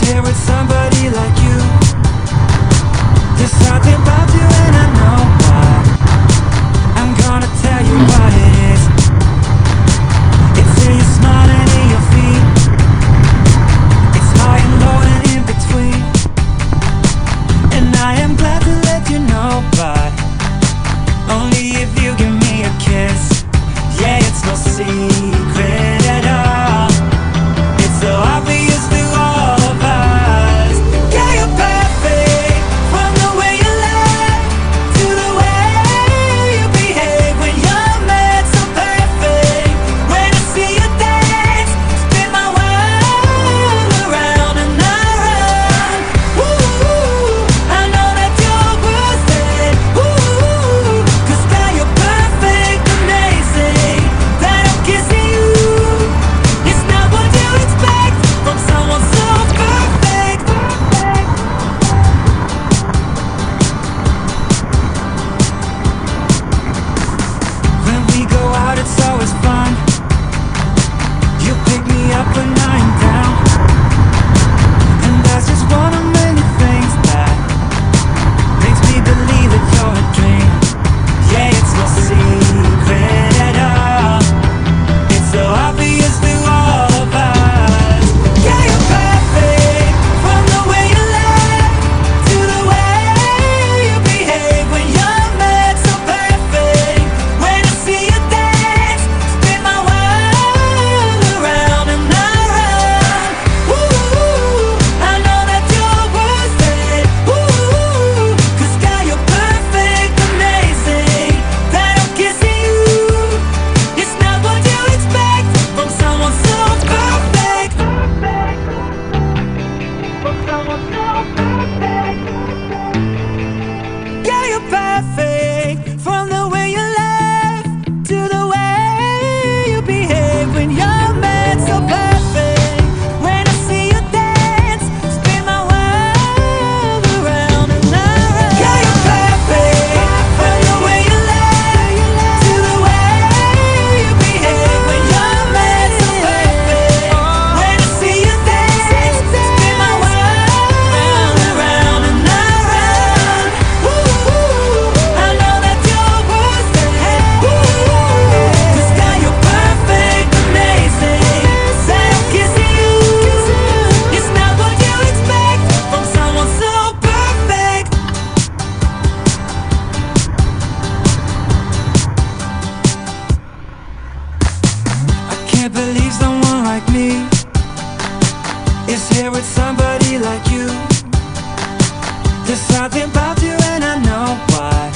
here with somebody like you. There's something about you and I know why. I'm gonna tell you what it is. It's in your smile and in your feet. It's high and low and in between. And I am glad to let you know, but only if you give me a kiss. Yeah, it's no secret at all. It's so obvious to all of us. Yeah, you're perfect, from the way you lie to the way you behave when you're mad. So perfect, when I see you dance, spin my world around and around. Ooh, I know that you're worth it. Ooh, 'cause girl, you're perfect, amazing. That I'm kissing you, it's not what you expect from someone so perfect. When we go out, it's always fun. You pick me up when I'm down, and that's just one of many things that makes me believe that you're a dream. Yeah, it's no secret at all. It's so obvious to all of us. Yeah, you're perfect, from the way you lie to the way you behave when you're mad. So perfect, when I see you dance, spin my world around and around. Ooh, I know that you're worth it. Ooh, 'cause girl, you're perfect, amazing. That I'm kissing you, it's not what you expect from someone so perfect. From someone so perfect. Yeah, you're perfect, from the way you laugh to the way you behave when you're mad. So perfect, when I see you dance, spin my world around and around. Yeah, you're perfect, from the way you laugh to the way you behave when you're mad. So perfect, when I see you dance, spin my world around and around. Ooh, I know that you're worth it. Ooh, 'cause girl, you're perfect, amazing. That I'm kissing you, it's not what you expect from someone so perfect. I can't believe someone like me is here with somebody like you. There's something about you and I know why.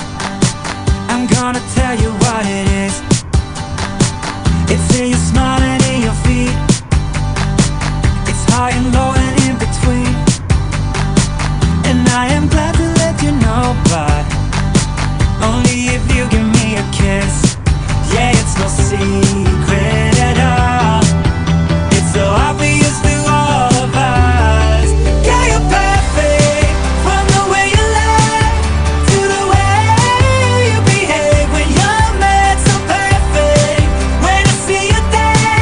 I'm gonna tell you what it is. It's in your smile and in your feet. It's high and low and in between. And I am glad to let you know, but only if you give me a kiss. Yeah, it's no secret at all. It's so obvious to all of us. Yeah, you're perfect, from the way you lie to the way you behave when you're mad. So perfect, when I see you dance,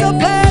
your place.